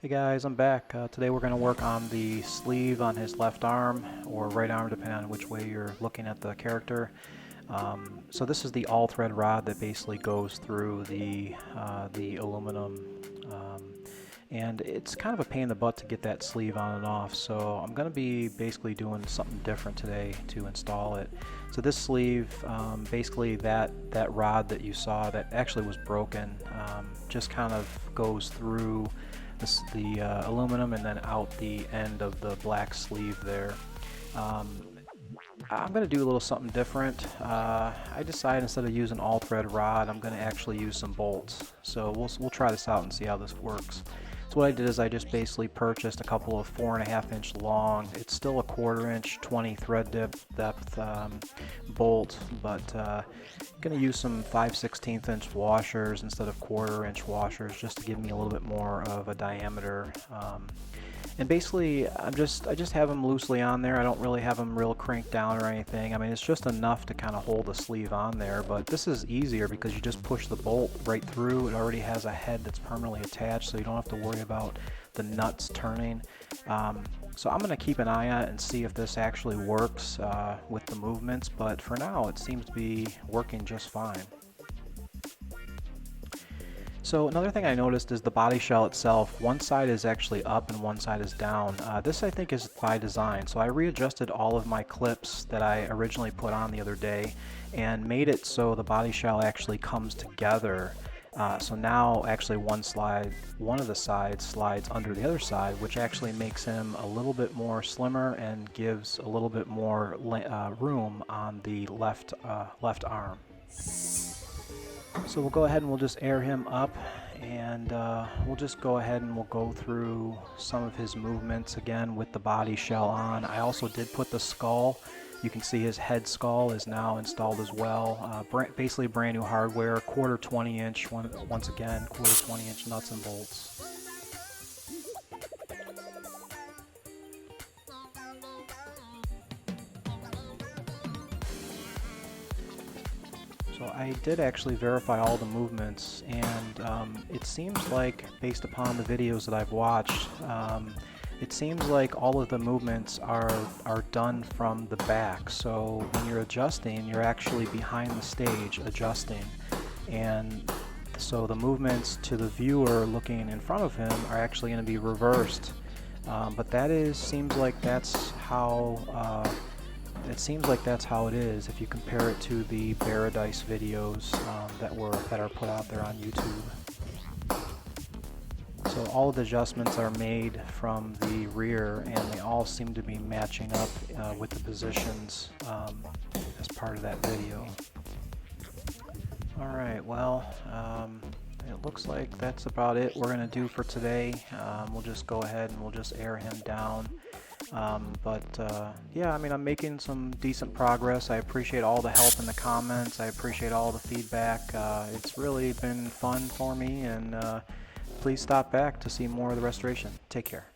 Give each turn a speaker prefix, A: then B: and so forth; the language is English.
A: Hey guys, I'm back. Today we're going to work on the sleeve on his left arm or right arm, depending on which way you're looking at the character. So this is the all-thread rod that basically goes through the aluminum, and it's kind of a pain in the butt to get that sleeve on and off. So I'm going to be basically doing something different today to install it. So this sleeve, basically that rod that you saw that actually was broken, just kind of goes through the aluminum and then out the end of the black sleeve there. I'm going to do a little something different. I decided instead of using all-thread rod, I'm going to actually use some bolts. So we'll try this out and see how this works. So what I did is I just basically purchased a couple of 4.5-inch long. It's still a 1/4-inch 20 thread depth bolt, but I'm going to use some 5/16-inch washers instead of 1/4-inch washers just to give me a little bit more of a diameter. And basically, I just have them loosely on there. I don't really have them real cranked down or anything. I mean, it's just enough to kind of hold the sleeve on there, but this is easier because you just push the bolt right through. It already has a head that's permanently attached, so you don't have to worry about the nuts turning. So I'm going to keep an eye on it and see if this actually works with the movements, but for now it seems to be working just fine. So another thing I noticed is the body shell itself. One side is actually up and one side is down. This I think is by design. So I readjusted all of my clips that I originally put on the other day and made it so the body shell actually comes together. So now actually one of the sides slides under the other side, which actually makes him a little bit more slimmer and gives a little bit more room on the left arm. So we'll go ahead and we'll just air him up, and we'll just go ahead and we'll go through some of his movements again with the body shell on. I also did put the skull. You can see his head skull is now installed as well. Basically brand new hardware, 1/4 20-inch, once again, 1/4 20-inch nuts and bolts. So I did actually verify all the movements, and it seems like, based upon the videos that I've watched, it seems like all of the movements are done from the back. So when you're adjusting, you're actually behind the stage adjusting, and so the movements to the viewer looking in front of him are actually going to be reversed. But seems like that's how. It seems like that's how it is if you compare it to the Paradise videos that are put out there on YouTube. So all of the adjustments are made from the rear, and they all seem to be matching up with the positions as part of that video. Alright, well, it looks like that's about it we're going to do for today. We'll just go ahead and we'll just air him down. Yeah, I mean, I'm making some decent progress. I appreciate all the help in the comments. I appreciate all the feedback. It's really been fun for me, and please stop back to see more of the restoration. Take care.